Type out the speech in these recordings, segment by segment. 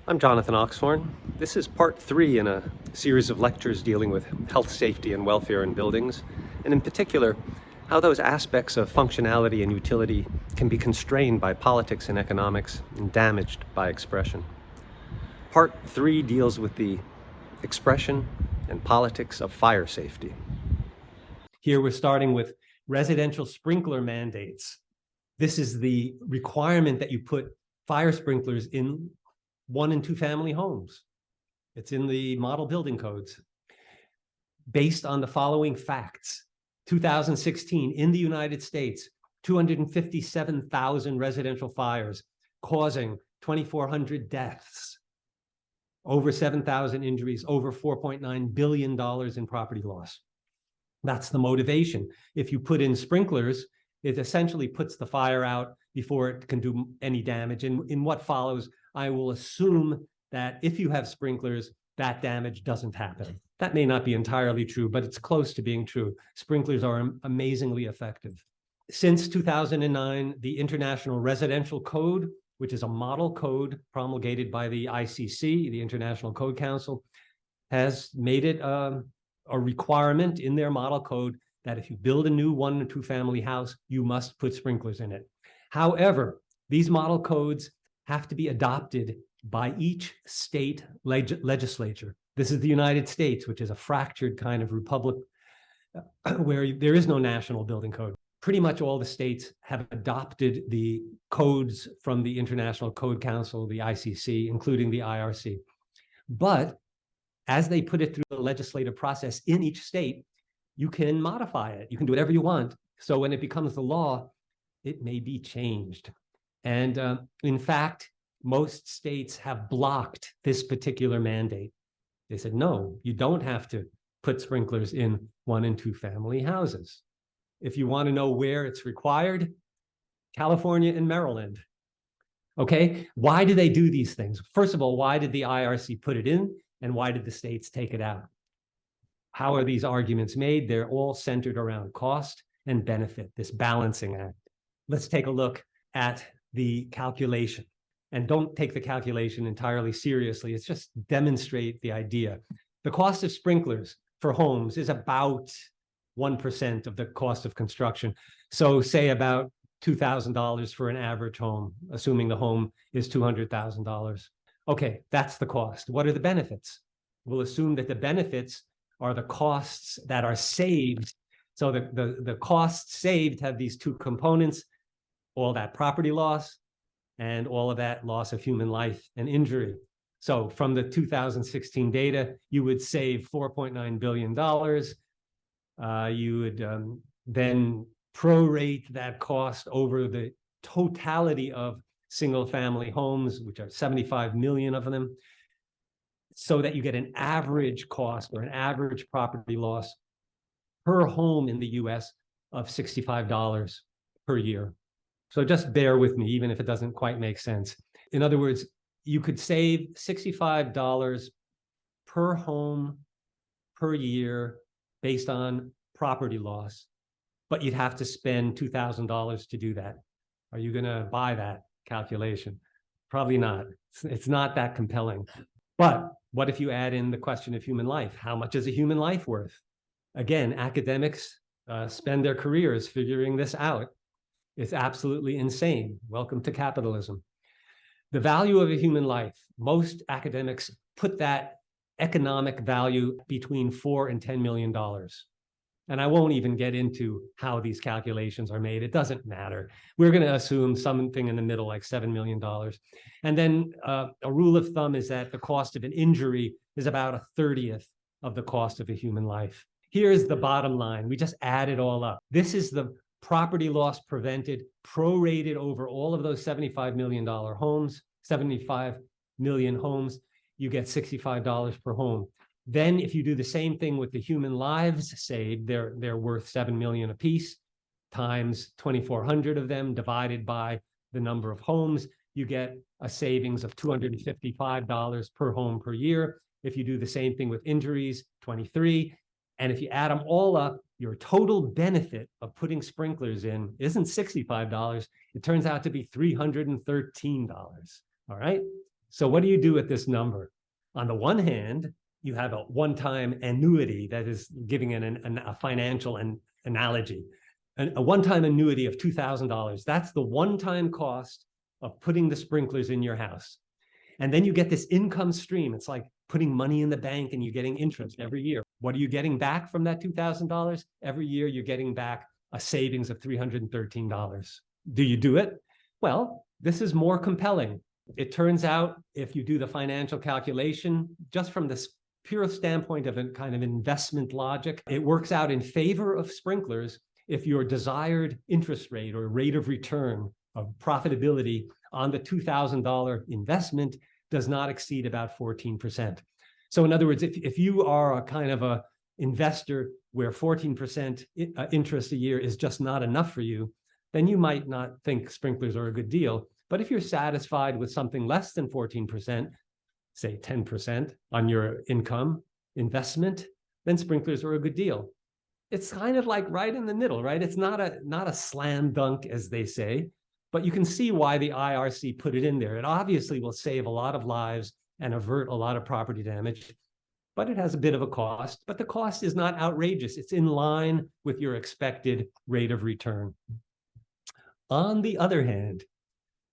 I'm Jonathan Ochshorn. This is part 3 in a series of lectures dealing with health, safety, and welfare in buildings, and in particular, how those aspects of functionality and utility can be constrained by politics and economics and damaged by expression. Part 3 deals with the expression and politics of fire safety. Here we're starting with residential sprinkler mandates. This is the requirement that you put fire sprinklers in 1- and 2-family homes. It's in the model building codes. Based on the following facts: 2016, in the United States, 257,000 residential fires, causing 2,400 deaths, over 7,000 injuries, over $4.9 billion in property loss. That's the motivation. If you put in sprinklers, it essentially puts the fire out before it can do any damage. And in what follows, I will assume that if you have sprinklers, that damage doesn't happen. That may not be entirely true, but it's close to being true. Sprinklers are amazingly effective. Since 2009, the International Residential Code, which is a model code promulgated by the ICC, the International Code Council, has made it a requirement in their model code that if you build a new 1- and 2-family house, you must put sprinklers in it. However, these model codes have to be adopted by each state legislature. This is the United States, which is a fractured kind of republic where there is no national building code. Pretty much all the states have adopted the codes from the International Code Council, the ICC, including the IRC. But as they put it through the legislative process in each state, you can modify it. You can do whatever you want. So when it becomes the law, it may be changed. And in fact, most states have blocked this particular mandate. They said, no, you don't have to put sprinklers in 1- and 2-family houses. If you want to know where it's required, California and Maryland. Okay, why do they do these things? First of all, why did the IRC put it in, and why did the states take it out? How are these arguments made? They're all centered around cost and benefit, this balancing act. Let's take a look at the calculation. And don't take the calculation entirely seriously. It's just demonstrate the idea. The cost of sprinklers for homes is about 1% of the cost of construction. So say about $2,000 for an average home, assuming the home is $200,000. Okay, that's the cost. What are the benefits? We'll assume that the benefits are the costs that are saved. So the costs saved have these two components: all that property loss and all of that loss of human life and injury. So from the 2016 data, you would save $4.9 billion. You would then prorate that cost over the totality of single-family homes, which are 75 million of them, so that you get an average cost or an average property loss per home in the US of $65 per year. So just bear with me, even if it doesn't quite make sense. In other words, you could save $65 per home per year based on property loss, but you'd have to spend $2,000 to do that. Are you going to buy that calculation? Probably not. It's not that compelling. But what if you add in the question of human life? How much is a human life worth? Again, academics spend their careers figuring this out. It's absolutely insane. Welcome to capitalism. The value of a human life, most academics put that economic value between $4 and $10 million. And I won't even get into how these calculations are made. It doesn't matter. We're going to assume something in the middle, like $7 million. And then a rule of thumb is that the cost of an injury is about 1/30 of the cost of a human life. Here's the bottom line. We just add it all up. This is the property loss prevented, prorated over all of those $75 million homes, 75 million homes, you get $65 per home. Then if you do the same thing with the human lives saved, they're worth 7 million apiece, times 2,400 of them divided by the number of homes, you get a savings of $255 per home per year. If you do the same thing with injuries, 23. And if you add them all up, your total benefit of putting sprinklers in isn't $65. It turns out to be $313. All right. So what do you do with this number? On the one hand, you have a one-time annuity that is giving a financial analogy. A one-time annuity of $2,000. That's the one-time cost of putting the sprinklers in your house. And then you get this income stream. It's like putting money in the bank and you're getting interest every year. What are you getting back from that $2,000? Every year you're getting back a savings of $313. Do you do it? Well, this is more compelling. It turns out if you do the financial calculation, just from this pure standpoint of a kind of investment logic, it works out in favor of sprinklers if your desired interest rate or rate of return of profitability on the $2,000 investment does not exceed about 14%. So in other words, if you are a kind of a investor where 14% interest a year is just not enough for you, then you might not think sprinklers are a good deal. But if you're satisfied with something less than 14%, say 10% on your income investment, then sprinklers are a good deal. It's kind of like right in the middle, right? It's not a slam dunk, as they say, but you can see why the IRC put it in there. It obviously will save a lot of lives and avert a lot of property damage, but it has a bit of a cost. But the cost is not outrageous. It's in line with your expected rate of return. On the other hand,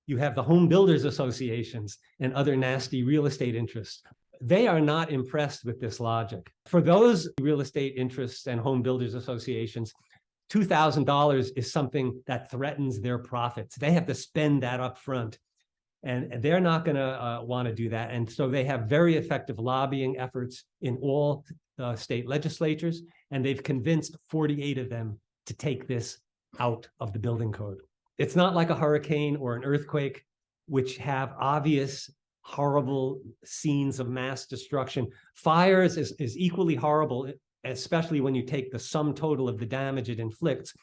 you have the home builders associations and other nasty real estate interests. They are not impressed with this logic. For those real estate interests and home builders associations, $2,000 is something that threatens their profits. They have to spend that up front, and they're not going to want to do that. And so they have very effective lobbying efforts in all state legislatures, and they've convinced 48 of them to take this out of the building code. It's not like a hurricane or an earthquake, which have obvious horrible scenes of mass destruction. Fires is equally horrible, especially when you take the sum total of the damage it inflicts,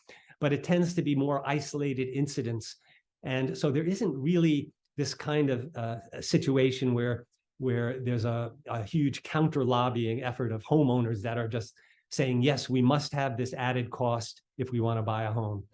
but it tends to be more isolated incidents. And so there isn't really this kind of situation where there's a huge counter lobbying effort of homeowners that are just saying, yes, we must have this added cost if we want to buy a home.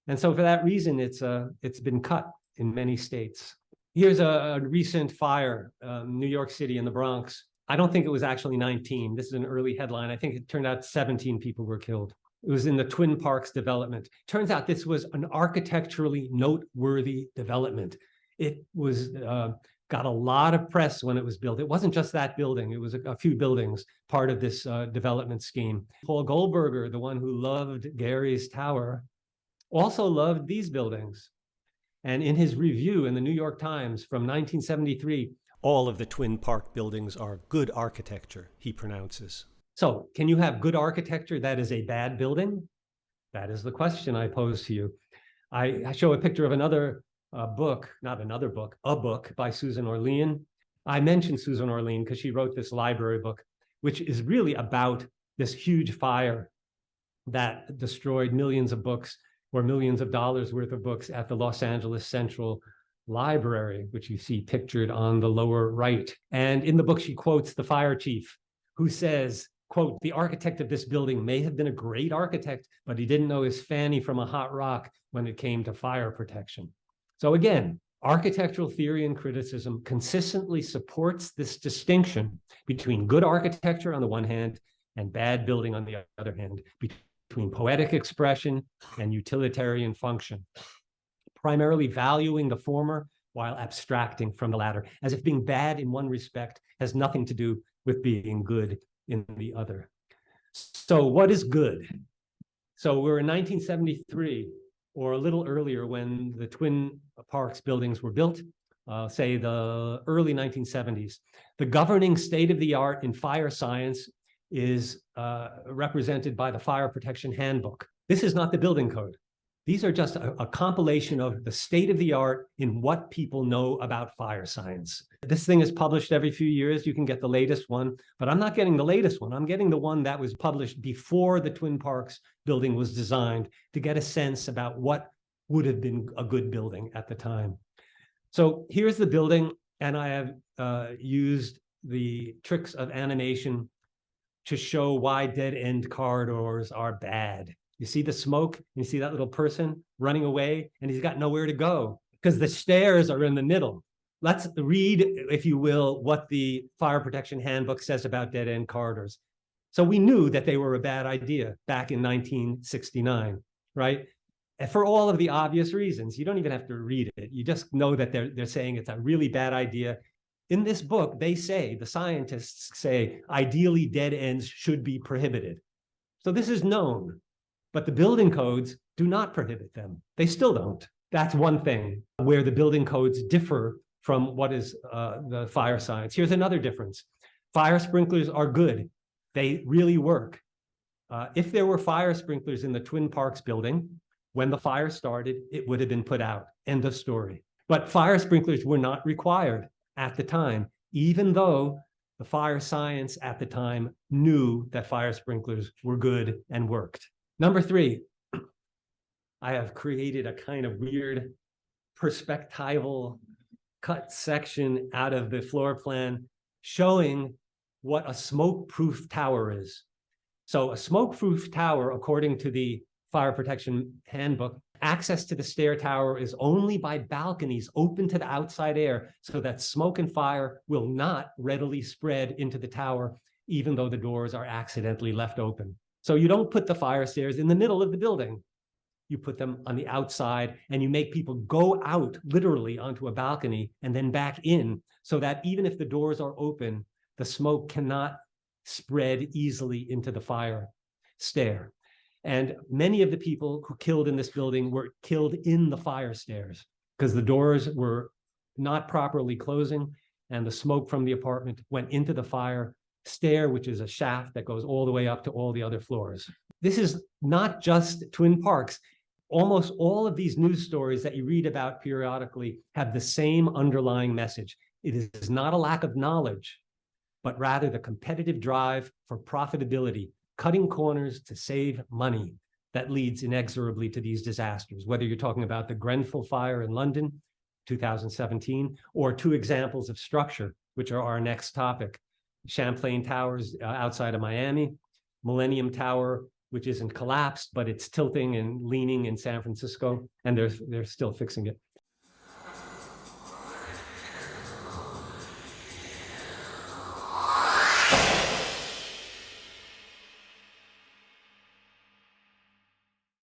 And so for that reason, it's been cut in many states. Here's a recent fire, New York City in the Bronx. I don't think it was actually 19. This is an early headline. I think it turned out 17 people were killed. It was in the Twin Parks development. Turns out this was an architecturally noteworthy development. It was got a lot of press when it was built. It wasn't just that building. It was a few buildings, part of this development scheme. Paul Goldberger, the one who loved Gary's Tower, also loved these buildings. And in his review in the New York Times from 1973, all of the Twin Park buildings are good architecture, he pronounces. So can you have good architecture that is a bad building? That is the question I pose to you. I show a picture of another book, not another book, a book by Susan Orlean. I mentioned Susan Orlean because she wrote this library book, which is really about this huge fire that destroyed millions of books or millions of dollars worth of books at the Los Angeles Central Library, which you see pictured on the lower right. And in the book, she quotes the fire chief who says, quote, "The architect of this building may have been a great architect, but he didn't know his fanny from a hot rock when it came to fire protection." So again, architectural theory and criticism consistently supports this distinction between good architecture on the one hand and bad building on the other hand, between poetic expression and utilitarian function, primarily valuing the former while abstracting from the latter, as if being bad in one respect has nothing to do with being good in the other. So what is good? So we're in 1973, or a little earlier when the Twin Parks buildings were built, say the early 1970s. The governing state of the art in fire science is represented by the Fire Protection Handbook. This is not the building code. These are just a compilation of the state of the art in what people know about fire science. This thing is published every few years. You can get the latest one, but I'm not getting the latest one. I'm getting the one that was published before the Twin Parks building was designed to get a sense about what would have been a good building at the time. So here's the building, and I have used the tricks of animation to show why dead-end corridors are bad. You see the smoke, you see that little person running away, and he's got nowhere to go because the stairs are in the middle. Let's read, if you will, what the Fire Protection Handbook says about dead-end corridors. So we knew that they were a bad idea back in 1969, right? And for all of the obvious reasons. You don't even have to read it. You just know that they're saying it's a really bad idea. In this book, they say, the scientists say, ideally dead ends should be prohibited. So this is known, but the building codes do not prohibit them. They still don't. That's one thing where the building codes differ from what is the fire science. Here's another difference. Fire sprinklers are good. They really work. If there were fire sprinklers in the Twin Parks building, when the fire started, it would have been put out. End of story. But fire sprinklers were not required at the time, even though the fire science at the time knew that fire sprinklers were good and worked. Number 3, I have created a kind of weird perspectival cut section out of the floor plan showing what a smoke-proof tower is. So a smoke-proof tower, according to the Fire Protection Handbook, access to the stair tower is only by balconies open to the outside air so that smoke and fire will not readily spread into the tower, even though the doors are accidentally left open. So you don't put the fire stairs in the middle of the building. You put them on the outside, and you make people go out literally onto a balcony and then back in, so that even if the doors are open, the smoke cannot spread easily into the fire stair. And many of the people who killed in this building were killed in the fire stairs because the doors were not properly closing, and the smoke from the apartment went into the fire stair, which is a shaft that goes all the way up to all the other floors. This is not just Twin Parks. Almost all of these news stories that you read about periodically have the same underlying message. It is not a lack of knowledge, but rather the competitive drive for profitability, cutting corners to save money, that leads inexorably to these disasters, whether you're talking about the Grenfell fire in London, 2017, or 2 examples of structure, which are our next topic. Champlain Towers outside of Miami, Millennium Tower, which isn't collapsed, but it's tilting and leaning in San Francisco, and they're still fixing it.